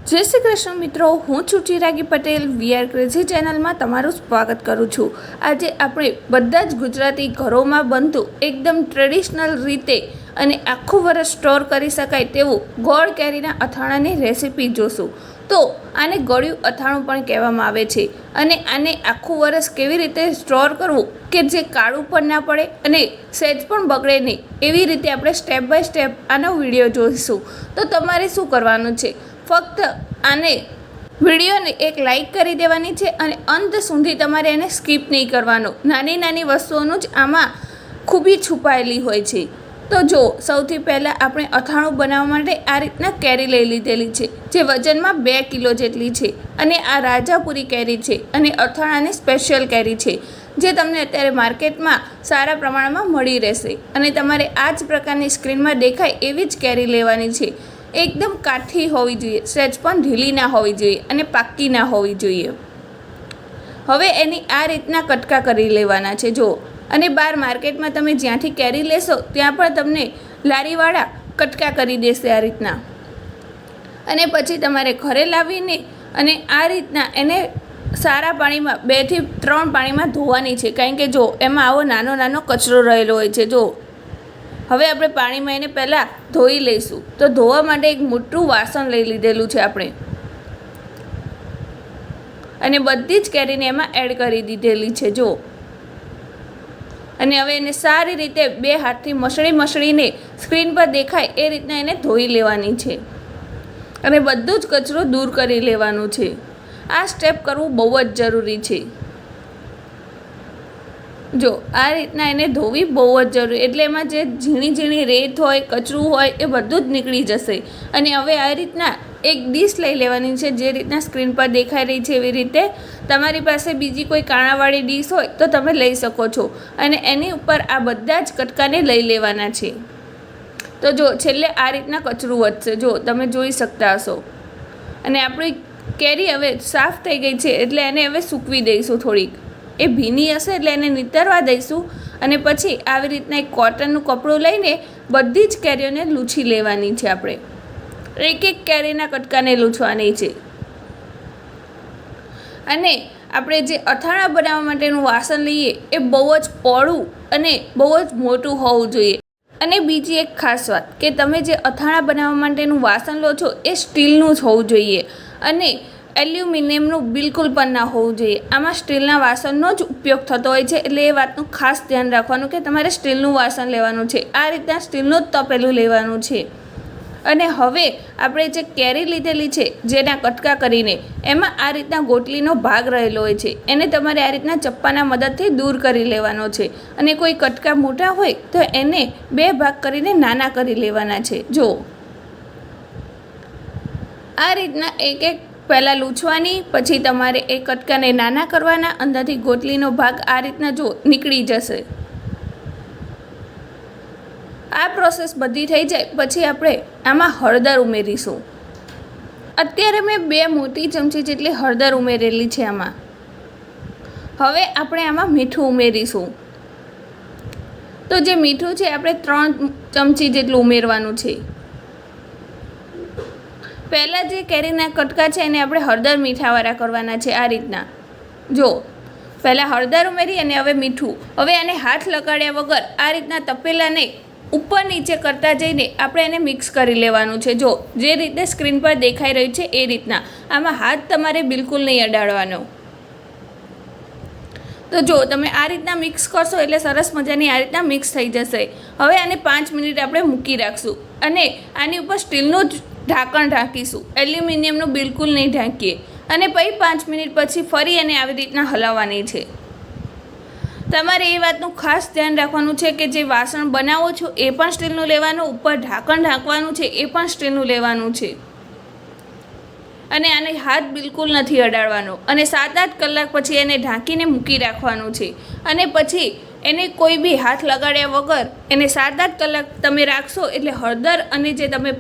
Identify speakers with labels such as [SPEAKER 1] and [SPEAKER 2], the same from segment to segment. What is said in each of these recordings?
[SPEAKER 1] जय श्री कृष्ण मित्रों, हूँ छूं चिरागी पटेल वीआर क्रेजी चैनल में तमारुं स्वागत करूँ छूं। आज आपणे बधा ज गुजराती घरों में बनतुं एकदम ट्रेडिशनल रीते अने आखुं वर्ष स्टोर करी शकाय तेवुं गोळ केरीना अथाणानी रेसिपी जोशुं। तो आने गळ्युं अथाणुं पण कहेवामां आवे छे अने आने आखुं वर्ष केवी रीते स्टोर करवुं के जे काळुं पण ना पड़े अने सेज पण बगड़े नहीं, एवी रीते आपणे स्टेप बाय स्टेप आनो विडियो जोईशुं। तो तमारे शुं करवानुं छे, फक्त आने विडियोने एक लाइक करी देवानी छे अने अंत सुधी तमारे एने स्कीप नहीं करवानो। नानी नानी वस्तुओनुं ज आमां खूबी छुपायेली होय छे। तो जो सौथी पहला आपणे अथाणुं बनाववा माटे आ रीतना केरी लई लीधेली छे, जे वजनमा 2 किलो जेटली छे अने आ राजापुरी केरी छे अने अथाणानी स्पेशियल केरी छे, जे तमने अत्यारे मार्केटमां सारा प्रमाणमां मळी रहेशे अने तमारे आ ज प्रकारनी स्क्रीनमां देखाय एवी ज केरी लेवानी छे। एकदम काठी होवी जोईए, सेज पण ढीली ना होवी जोईए अने पाक्की ना होवी जोईए। हवे एनी आ रीतना कटका करी लेवाना छे। जो अने बार मार्केट में तमे ज्यांथी केरी लेशो त्यां पण तमने लारीवाळा कटका करी देशे आ रीतना। अने पछी तमारे घरे लावीने अने आ रीतना एने सारा पाणी में 2 થી 3 पाणी में धोवानी छे, कारण के जो एमां आवो नानो नानो कचरो रहेलो होय छे। जो हवे आपणे पाणी में एने पहला धोई लईशुं। तो धोवा माटे एक मोटुं वासण लई लीधेलुं छे आपणे अने बधी ज केरीने एमां एड करी दीधेली छे। जो अने हवे एने सारी रीते 2 हाथथी मसळीने स्क्रीन पर देखाय ए रीतना एने धोई लेवानी छे अने बधुं ज कचरो दूर करी लेवानो छे। आ स्टेप करवुं बहु ज जरूरी छे। जो आ रीतना एने धोवी बहु ज जरूरी, एटले एमां जे झीणी झीणी रेत होय कचरू होय ए बधुं ज निकળી जशे। अने हवे आ रीतना एक डिश लई लेवानी छे, जे रीतना स्क्रीन पर देखाई रही छे एवी रीते। तमारी पासे बीजी कोई काणावाળી डिश होय तो तमे लई शको छो अने एनी उपर आ बधा ज कटकाने लई लेवाना छे। तो जो छेल्ले आ रीतना कचरू वधशे, जो तमे जोई शकता हशो। अने आपणी केरी हवे साफ थई गई छे एटले एने हवे सूकवी दईशुं। थोड़ीक ए भीनी हशे एटले एने नितरवा दईशुं अने पछी आवी रीतना एक कॉटननुं कपडुं लईने बधी ज केरीओने लूछी लेवानी छे। आपणे एक एक केरीना कटकाने लूछवानी छे अने आपणे जे अथाणा बनाववा माटेनुं वासण लईए ए बहु ज पહોળું अने बहु ज मोटुं होवुं जोईए। अने बीजी एक खास वात के तमे जे अथाणा बनाववा माटेनुं वासण लो छो ए स्टीलनुं ज होवुं जोईए अने एल्युमिनियमनुं बिल्कुल पण ना होवुं जोईए। आमां स्टीलना वासणनो ज उपयोग थतो होय छे, एटले ए वातनुं खास ध्यान राखवानुं के तमारे स्टीलनुं वासण लेवानुं छे। आ रीतना स्टीलनुं ज तपेલું लेवानुं छे। अने हवे आपणे जे केरी लीधेली छे जेना कटका करीने एमां आ रीतना गोटलीनो भाग रहेलो होय छे, एने तमारे आ रीतना चप्पाना मददथी दूर करी लेवानो छे। अने कोई कटका मोटा होय तो एने 2 भाग करीने नाना करी लेवाना छे। जो आ रीतना एक एक पहला लूछवानी, पछी तमारे एक कटकाने नाना करवाना, अंदरथी गोटलीनो भाग आ रीतना जो निकળી जशे। आ प्रोसेस बधी थई जाय पछी आपणे आमां हळदर उमेरीशुं। अत्यारे मैं 2 मोटी चमची जेटली हळदर उमेरेली छे आमां। हवे आपणे आमां मीठुं उमेरीशुं। तो जे मीठुं छे आपणे 3 चमची जेटલું उमेरवानुं छे। पहला जे केरीना कटका छे एने आपणे हळदर मीठावाळा करवाना छे। आ रीतना जो पहला हळदर उमेरी अने हवे मीठुं। हवे आने हाथ लगाड्या वगर आ रीतना तपेलाने ऊपर नीचे करता जईने आपणे एने मिक्स करी लेवानुं छे। जो जे रीते स्क्रीन पर देखाई रह्युं छे ए रीतना आमां हाथ तमारे बिल्कुल नहीं अडाडवानो। तो जो तमे आ रीतना मिक्स करशो एटले सरस मजानी आ रीतना मिक्स थई जशे। हवे आने 5 मिनिट आपणे मूकी राखशुं अने आनी उपर स्टीलनुं ज ढांकण ढांकीशुं, एल्युमिनियमनुं बिल्कुल नहीं ढांकीए। अने पछी 5 मिनिट पछी फरी एने आवी रीतना हलाववानी छे। तमारे ए वातनुं खास ध्यान राखवानुं छे के जे वासण बनावो छो ए पण स्टीलनुं लेवानुं, उपर ढांकण ढांकवानुं छे ए पण स्टीलनुं लेवानुं छे अने आने हाथ बिल्कुल नहीं अडाडवानो अने 7-8 कलाक पछी एने ढांकीने मूकी राखवानुं छे। अने पछी एने कोई बी हाथ लगाड्या वगर एने 7-8 कलाक तमे राखशो एटले हळदर अने जे तमे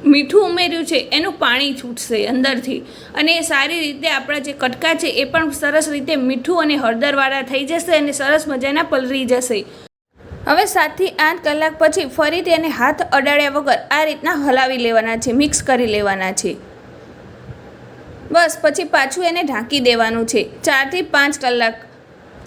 [SPEAKER 1] मीठुं उमेर्युं छे एनुं पाणी छूटशे अंदरथी अने सारी रीते आपणा जे कटका छे ए पण सरस रीते मीठुं अने हळदरवाळा थई जशे अने सरस मजाना पलળી जशे। हवे 7 થી 8 कलाक पछी फरी तेने हाथ अडाड्या वगर आ रीतना हलावी लेवाना छे, मिक्स करी लेवाना छे। બસ પછી પાછું એને ઢાંકી દેવાનું છે 4 થી 5 કલાક.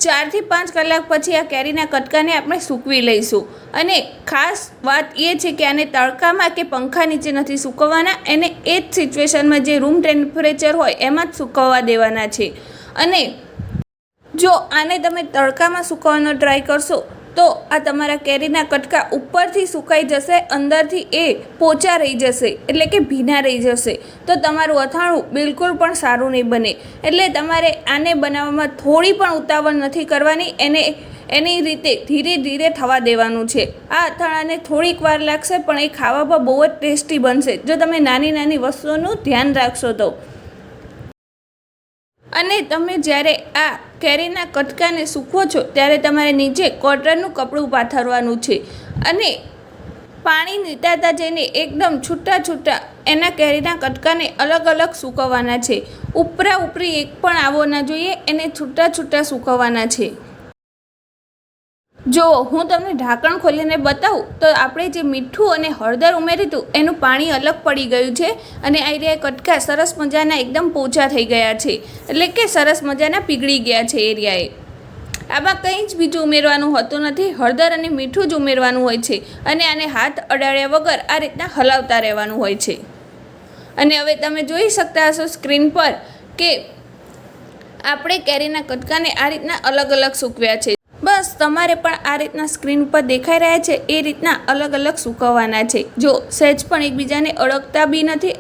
[SPEAKER 1] 4 થી 5 કલાક પછી આ કેરીના કટકાને આપણે સૂકવી લઈશું. અને ખાસ વાત એ છે કે આને તડકામાં કે પંખા નીચે નથી સૂકવવાના, એને એ જ સિચ્યુએશનમાં જે રૂમ ટેમ્પરેચર હોય એમાં જ સૂકવવા દેવાના છે. અને જો આને તમે તડકામાં સૂકવવાનો ટ્રાય કરશો તો આ તમારા કેરીના કટકા ઉપરથી સુકાઈ જશે, અંદરથી એ પોચા રહી જશે, એટલે કે ભીના રહી જશે. તો તમારું અથાણું બિલકુલ પણ સારું નહીં બને. એટલે તમારે આને બનાવવામાં થોડી પણ ઉતાવળ નથી કરવાની, એની રીતે ધીરે ધીરે થવા દેવાનું છે. આ અથાણાને થોડીક વાર લાગશે પણ એ ખાવામાં બહુ જ ટેસ્ટી બનશે જો તમે નાની નાની વસ્તુઓનું ધ્યાન રાખશો તો. અને તમે જ્યારે આ કેરીના કટકાને સૂકવો છો ત્યારે તમારે નીચે કોટનનું કપડું પાથરવાનું છે. અને પાણી નીતાતા જઈને એકદમ છૂટા છૂટા એના કેરીના કટકાને અલગ અલગ સૂકવવાના છે. ઉપરા ઉપરી એક પણ આવો ના જોઈએ, એને છૂટા છૂટા સૂકવવાના છે. જો હું તમને ઢાંકણ ખોલીને બતાવું તો આપણે જે મીઠું અને હળદર ઉમેર્યું હતું એનું પાણી અલગ પડી ગયું છે. અને આ રહ્યા કટકા સરસ મજાના એકદમ પોચા થઈ ગયા છે, એટલે કે સરસ મજાના પીગળી ગયા છે એરિયાએ. આમાં કંઈ જ બીજું ઉમેરવાનું હોતું નથી, હળદર અને મીઠું જ ઉમેરવાનું હોય છે. અને આને હાથ અડાડ્યા વગર આ રીતના હલાવતા રહેવાનું હોય છે. અને હવે તમે જોઈ શકતા હશો સ્ક્રીન પર કે આપણે કેરીના કટકાને આ રીતના અલગ અલગ સૂકવ્યા છે. બસ તમારે પણ આ રીતના સ્ક્રીન પર દેખાઈ રહ્યા છે એ રીતના અલગ અલગ સૂકવવાના છે. જો સહેજ પણ એકબીજાને અડકતા બી નથી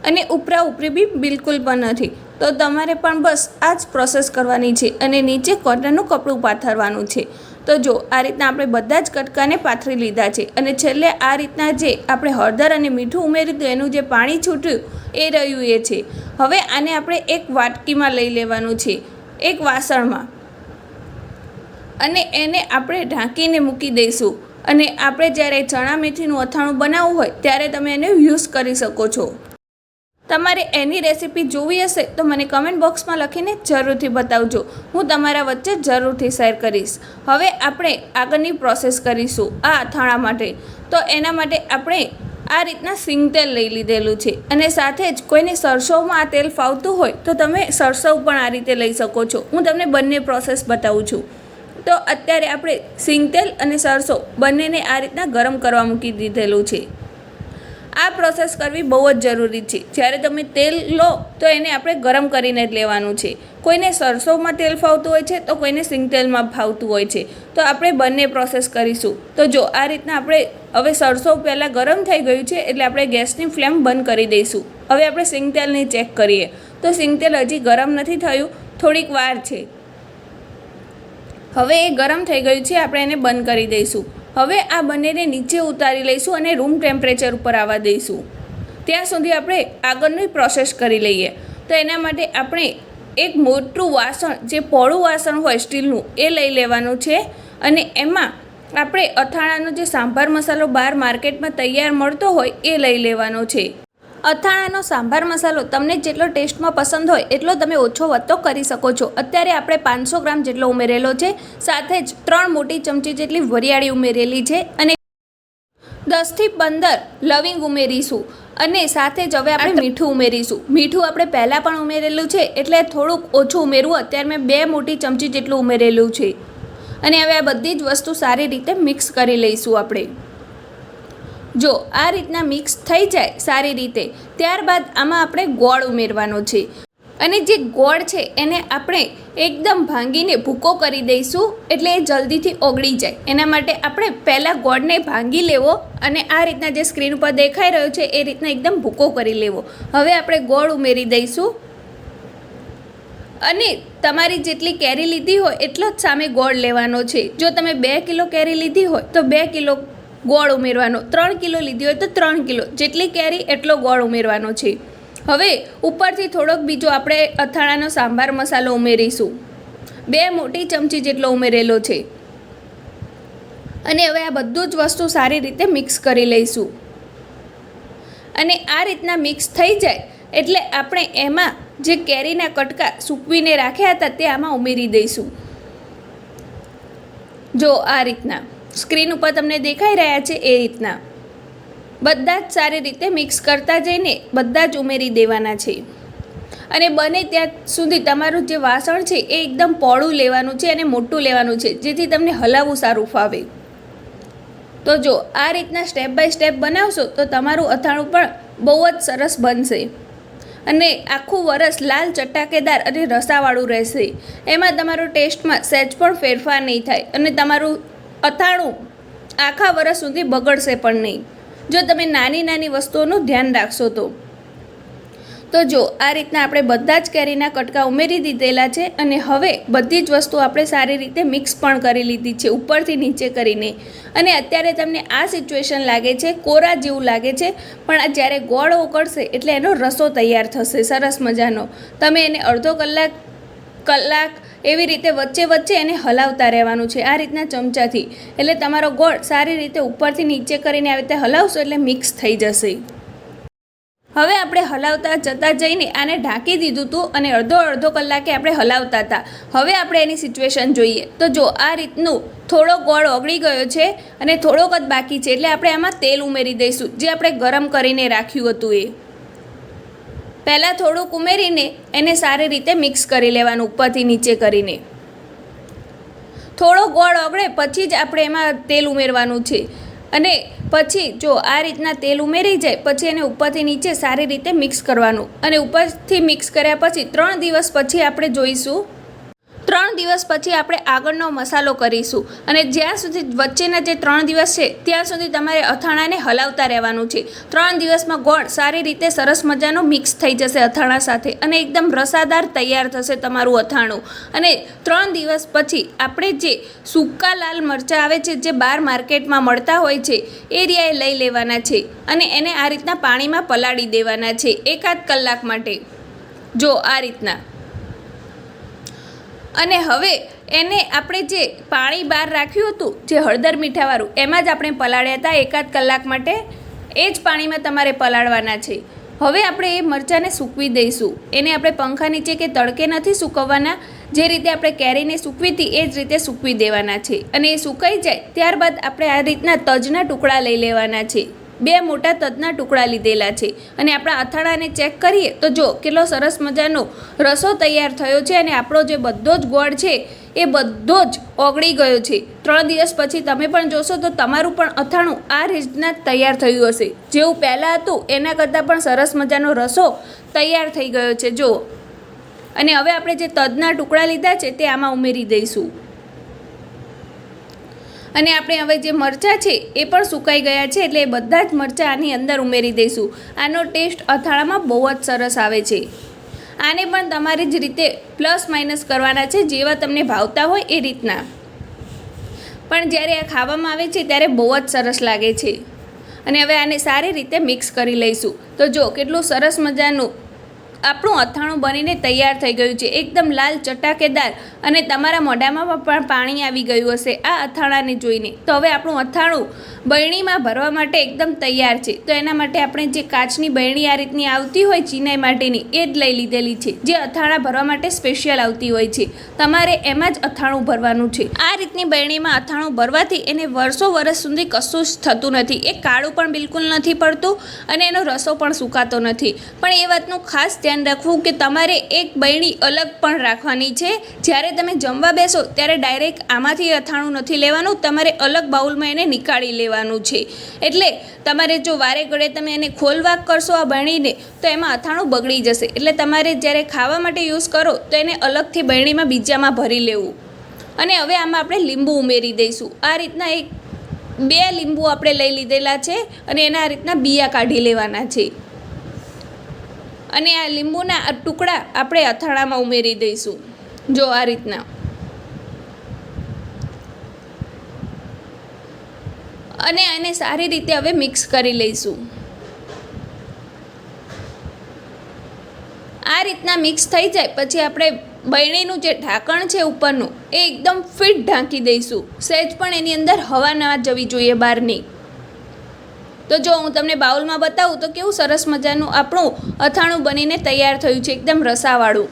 [SPEAKER 1] અને ઉપરા ઉપરી બી બિલકુલ પણ નથી. તો તમારે પણ બસ આ જ પ્રોસેસ કરવાની છે અને નીચે કોટનનું કપડું પાથરવાનું છે. તો જો આ રીતના આપણે બધા જ કટકાને પાથરી લીધા છે. અને છેલ્લે આ રીતના જે આપણે હળદર અને મીઠું ઉમેર્યું હતું એનું જે પાણી છૂટ્યું એ રહ્યું એ છે. હવે આને આપણે એક વાટકીમાં લઈ લેવાનું છે, એક વાસણમાં, અને એને આપણે ઢાંકીને મૂકી દઈશું. અને આપણે જ્યારે ચણા મેથીનું અથાણું બનાવવું હોય ત્યારે તમે એને યુઝ કરી શકો છો. તમારે એની રેસીપી જોવી હશે તો મને કમેન્ટ બોક્સમાં લખીને જરૂરથી બતાવજો, હું તમારા વચ્ચે જરૂરથી શેર કરીશ. હવે આપણે આગળની પ્રોસેસ કરીશું આ અથાણા માટે. તો એના માટે આપણે આ રીતના સિંગ તેલ લઈ લીધેલું છે. અને સાથે જ કોઈને સરસવમાં આ તેલ ફાવતું હોય તો તમે સરસવ પણ આ રીતે લઈ શકો છો. હું તમને બંને પ્રોસેસ બતાવું છું. તો અત્યારે આપણે સિંગ તેલ અને સરસો બંનેને આ રીતના ગરમ કરવા મૂકી દીધેલું છે. આ પ્રોસેસ કરવી બહુ જ જરૂરી છે. જ્યારે તમે તેલ લો તો એને આપણે ગરમ કરીને જ લેવાનું છે. કોઈને સરસોમાં તેલ ફાવતું હોય છે તો કોઈને સિંગ તેલમાં ફાવતું હોય છે. તો આપણે બંને પ્રોસેસ કરીશું. તો જો આ રીતના આપણે હવે સરસો પહેલાં ગરમ થઈ ગયું છે એટલે આપણે ગેસની ફ્લેમ બંધ કરી દઈશું. હવે આપણે સિંગ તેલને ચેક કરીએ તો સિંગ તેલ હજી ગરમ નથી થયું, થોડીક વાર છે. હવે એ ગરમ થઈ ગયું છે, આપણે એને બંધ કરી દઈશું. હવે આ બંનેને નીચે ઉતારી લઈશું અને રૂમ ટેમ્પરેચર ઉપર આવવા દઈશું. ત્યાં સુધી આપણે આગળની પ્રોસેસ કરી લઈએ. તો એના માટે આપણે એક મોટું વાસણ, જે પોળું વાસણ હોય સ્ટીલનું, એ લઈ લેવાનું છે. અને એમાં આપણે અથાણાનો જે સાંભાર મસાલો બહાર માર્કેટમાં તૈયાર મળતો હોય એ લઈ લેવાનો છે. અથાણાનો સાંભાર મસાલો તમને જેટલો ટેસ્ટમાં પસંદ હોય એટલો તમે ઓછો વધતો કરી શકો છો. અત્યારે આપણે 500 ગ્રામ જેટલો ઉમેરેલો છે. સાથે જ 3 મોટી ચમચી જેટલી વરિયાળી ઉમેરેલી છે અને 10 થી 15 લવિંગ ઉમેરીશું. અને સાથે જ હવે આપણે મીઠું ઉમેરીશું. મીઠું આપણે પહેલાં પણ ઉમેરેલું છે એટલે થોડુંક ઓછું ઉમેરવું. અત્યારે મેં 2 મોટી ચમચી જેટલું ઉમેરેલું છે. અને હવે આ બધી જ વસ્તુ સારી રીતે મિક્સ કરી લઈશું આપણે. જો આ રીતના મિક્સ થઈ જાય સારી રીતે, ત્યારબાદ આમાં આપણે ગોળ ઉમેરવાનો છે. અને જે ગોળ છે એને આપણે એકદમ ભાંગીને ભૂકો કરી દઈશું, એટલે એ જલ્દીથી ઓગળી જાય. એના માટે આપણે પહેલાં ગોળને ભાંગી લેવો અને આ રીતના જે સ્ક્રીન ઉપર દેખાઈ રહ્યો છે એ રીતના એકદમ ભૂકો કરી લેવો. હવે આપણે ગોળ ઉમેરી દઈશું. અને તમારી જેટલી કેરી લીધી હોય એટલો જ સામે ગોળ લેવાનો છે. જો તમે 2 કિલો કેરી લીધી હોય તો 2 કિલો ગોળ ઉમેરવાનો, 3 કિલો લીધી હોય તો 3 કિલો, જેટલી કેરી એટલો ગોળ ઉમેરવાનો છે. હવે ઉપરથી થોડોક બીજો આપણે અથાણાનો સાંભાર મસાલો ઉમેરીશું. 2 મોટી ચમચી જેટલો ઉમેરેલો છે. અને હવે આ બધું જ વસ્તુ સારી રીતે મિક્સ કરી લઈશું. અને આ રીતના મિક્સ થઈ જાય એટલે આપણે એમાં જે કેરીના કટકા સૂકવીને રાખ્યા હતા તે આમાં ઉમેરી દઈશું. જો આ રીતના સ્ક્રીન ઉપર તમને દેખાઈ રહ્યા છે એ રીતના બધા જ સારી રીતે મિક્સ કરતા જઈને બધા જ ઉમેરી દેવાના છે. અને બને ત્યાં સુધી તમારું જે વાસણ છે એ એકદમ પહોળું લેવાનું છે અને મોટું લેવાનું છે, જેથી તમને હલાવવું સારું ફાવે. તો જો આ રીતના સ્ટેપ બાય સ્ટેપ બનાવશો તો તમારું અથાણું પણ બહુ જ સરસ બનશે અને આખું વરસ લાલ ચટાકેદાર અને રસાવાળું રહેશે. એમાં તમારો ટેસ્ટમાં સહેજ પણ ફેરફાર નહીં થાય અને તમારું અથાણું આખા વરસ સુધી બગડશે પણ નહીં, જો તમે નાની નાની વસ્તુઓનું ધ્યાન રાખશો તો જો આ રીતના આપણે બધા જ કેરીના કટકા ઉમેરી દીધેલા છે અને હવે બધી જ વસ્તુ આપણે સારી રીતે મિક્સ પણ કરી લીધી છે ઉપરથી નીચે કરીને. અને અત્યારે તમને આ સિચ્યુએશન લાગે છે કોરા જેવું લાગે છે, પણ જ્યારે ગોળ ઓગળશે એટલે એનો રસો તૈયાર થશે સરસ મજાનો. તમે એને અડધો કલાક એવી રીતે વચ્ચે વચ્ચે એને હલાવતા રહેવાનું છે આ રીતના ચમચાથી, એટલે તમારો ગોળ સારી રીતે ઉપરથી નીચે કરીને આવી રીતે હલાવશો એટલે મિક્સ થઈ જશે. હવે આપણે હલાવતા જતા જઈને આને ઢાંકી દીધું હતું અને અડધો કલાકે આપણે હલાવતા હતા. હવે આપણે એની સિચ્યુએશન જોઈએ તો જો આ રીતનું થોડો ગોળ ઓગળી ગયો છે અને થોડોક જ બાકી છે, એટલે આપણે આમાં તેલ ઉમેરી દઈશું જે આપણે ગરમ કરીને રાખ્યું હતું એ. પહેલાં થોડુંક ઉમેરીને એને સારી રીતે મિક્સ કરી લેવાનું ઉપરથી નીચે કરીને. થોડો ગોળ ઓગળે પછી જ આપણે એમાં તેલ ઉમેરવાનું છે અને પછી જો આ રીતના તેલ ઉમેરી જાય પછી એને ઉપરથી નીચે સારી રીતે મિક્સ કરવાનું. અને ઉપરથી મિક્સ કર્યા પછી 3 દિવસ પછી આપણે જોઈશું. 3 દિવસ પછી આપણે આગળનો મસાલો કરીશું અને જ્યાં સુધી વચ્ચેના જે 3 દિવસ છે ત્યાં સુધી તમારે અથાણાને હલાવતા રહેવાનું છે. 3 દિવસમાં ગોળ સારી રીતે સરસ મજાનો મિક્સ થઈ જશે અથાણા સાથે અને એકદમ રસાદાર તૈયાર થશે તમારું અથાણું. અને 3 દિવસ પછી આપણે જે સૂકા લાલ મરચાં આવે છે જે બહાર માર્કેટમાં મળતા હોય છે એ રિયાએ લઈ લેવાના છે અને એને આ રીતના પાણીમાં પલાળી દેવાના છે 1-8 કલાક માટે. જો આ રીતના. અને હવે એને આપણે જે પાણી બહાર રાખ્યું હતું જે હળદર મીઠાવાળું એમાં જ આપણે પલાળ્યા હતા 1-8 કલાક માટે, એ જ પાણીમાં તમારે પલાળવાના છે. હવે આપણે એ મરચાંને સૂકવી દઈશું. એને આપણે પંખા નીચે કે તડકે નથી સૂકવવાના, જે રીતે આપણે કેરીને સૂકવી હતી એ જ રીતે સૂકવી દેવાના છે. અને એ સુકાઈ જાય ત્યારબાદ આપણે આ રીતના તજના ટુકડા લઈ લેવાના છે. 2 મોટા તજના ટુકડા લીધેલા છે અને આપણા અથાણાને ચેક કરીએ તો જો કેટલો સરસ મજાનો રસો તૈયાર થયો છે અને આપણો જે બધો જ ગોળ છે એ બધો જ ઓગળી ગયો છે. 3 દિવસ પછી તમે પણ જોશો તો તમારું પણ અથાણું આ રીતના તૈયાર થયું હશે. જેવું પહેલાં હતું એના કરતાં પણ સરસ મજાનો રસો તૈયાર થઈ ગયો છે જો. અને હવે આપણે જે તજના ટુકડા લીધા છે તે આમાં ઉમેરી દઈશું. અને આપણે હવે જે મરચાં છે એ પણ સુકાઈ ગયા છે એટલે એ બધા જ મરચાં આની અંદર ઉમેરી દઈશું. આનો ટેસ્ટ અથાણામાં બહુ જ સરસ આવે છે. આને પણ તમારી જ રીતે પ્લસ માઇનસ કરવાના છે જેવા તમને ભાવતા હોય એ રીતના. પણ જ્યારે આ ખાવામાં આવે છે ત્યારે બહુ જ સરસ લાગે છે. અને હવે આને સારી રીતે મિક્સ કરી લઈશું. તો જો કેટલું સરસ મજાનું આપણું અથાણું બનીને તૈયાર થઈ ગયું છે, એકદમ લાલ ચટાકેદાર અને તમારા મોઢામાં પણ પાણી આવી ગયું હશે આ અથાણાને જોઈને. તો હવે આપણું અથાણું બરણીમાં ભરવા માટે એકદમ તૈયાર છે. તો એના માટે આપણે જે કાચની બરણી આ રીતની આવતી હોય ચીનાઈ માટેની એ જ લઈ લીધેલી છે, જે અથાણા ભરવા માટે સ્પેશિયલ આવતી હોય છે. તમારે એમાં જ અથાણું ભરવાનું છે. આ રીતની બરણીમાં અથાણું ભરવાથી એને વર્ષ સુધી કશું જ થતું નથી. એ કાળું પણ બિલકુલ નથી પડતું અને એનો રસો પણ સુકાતો નથી. પણ એ વાતનું ખાસ ધ્યાન રાખવું કે તમારે એક બરણી અલગ પણ રાખવાની છે. જ્યારે તમે જમવા બેસો ત્યારે ડાયરેક્ટ આમાંથી અથાણું નથી લેવાનું, તમારે અલગ બાઉલમાં એને નીકાળી લેવાનું છે. એટલે તમારે જો વારે ઘડે તમે એને ખોલવાક કરશો આ બરણીને તો એમાં અથાણું બગડી જશે. એટલે તમારે જ્યારે ખાવા માટે યુઝ કરો તો એને અલગથી બરણીમાં બીજામાં ભરી લેવું. અને હવે આમાં આપણે લીંબુ ઉમેરી દઈશું. આ રીતના 2 લીંબુ આપણે લઈ લીધેલા છે અને એના આ રીતના બિયા કાઢી લેવાના છે. અને આ લીંબુના ટુકડા આપણે અથાણામાં ઉમેરી દઈશું જો આ રીતના. અને આને સારી રીતે હવે મિક્સ કરી લઈશું. આ રીતના મિક્સ થઈ જાય પછી આપણે બરણીનું જે ઢાંકણ છે ઉપરનું એ એકદમ ફિટ ઢાંકી દઈશું. સહેજ પણ એની અંદર હવા ના જવી જોઈએ બહારની. તો જો હું તમને બાઉલમાં બતાવું તો કેવું સરસ મજાનું આપણું અથાણું બનીને તૈયાર થયું છે, એકદમ રસાવાળું.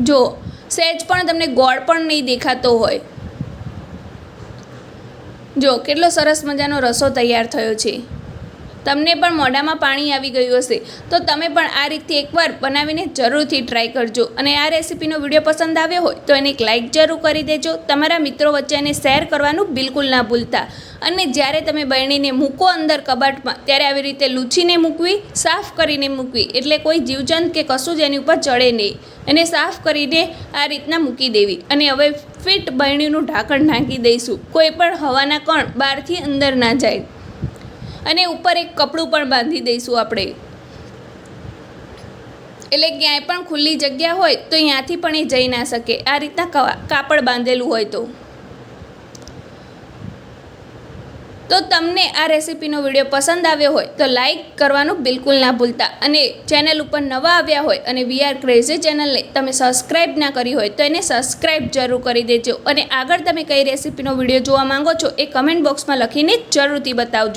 [SPEAKER 1] જો સહેજ પણ તમને ગોળ પણ નહીં દેખાતો હોય. જો કેટલો સરસ મજાનો રસો તૈયાર થયો છે. તમને પણ મોઢામાં પાણી આવી ગયું હશે તો તમે પણ આ રીતથી એકવાર બનાવીને જરૂરથી ટ્રાય કરજો. અને આ રેસીપીનો વિડીયો પસંદ આવ્યો હોય તો એને એક લાઇક જરૂર કરી દેજો. તમારા મિત્રો વચ્ચે એને શેર કરવાનું બિલકુલ ના ભૂલતા. અને જ્યારે તમે બરણીને મૂકો અંદર કબાટમાં ત્યારે આવી રીતે લૂછીને મૂકવી, સાફ કરીને મૂકવી, એટલે કોઈ જીવજંત કે કશું જ એની ઉપર ચડે નહીં. એને સાફ કરીને આ રીતના મૂકી દેવી. અને હવે ફિટ બરણીનું ઢાંકણ નાખી દઈશું. કોઈ પણ હવાના કણ બહારથી અંદર ના જાય. અને ઉપર એક કપડું પણ બાંધી દઈશું આપણે, એટલે ક્યાંય પણ ખુલ્લી જગ્યા હોય તો ત્યાંથી પણ એ જઈ ના શકે. આ રીતના કાપડ બાંધેલું હોય તો તમને આ રેસીપીનો વિડીયો પસંદ આવ્યો હોય તો લાઈક કરવાનું બિલકુલ ના ભૂલતા. અને ચેનલ ઉપર નવા આવ્યા હોય અને વીઆર ક્રેઝી ચેનલને તમે સબસ્ક્રાઈબ ના કરી હોય તો એને સબસ્ક્રાઈબ જરૂર કરી દેજો. અને આગળ તમે કઈ રેસીપીનો વિડીયો જોવા માંગો છો એ કમેન્ટ બોક્સમાં લખીને જરૂરથી બતાવજો.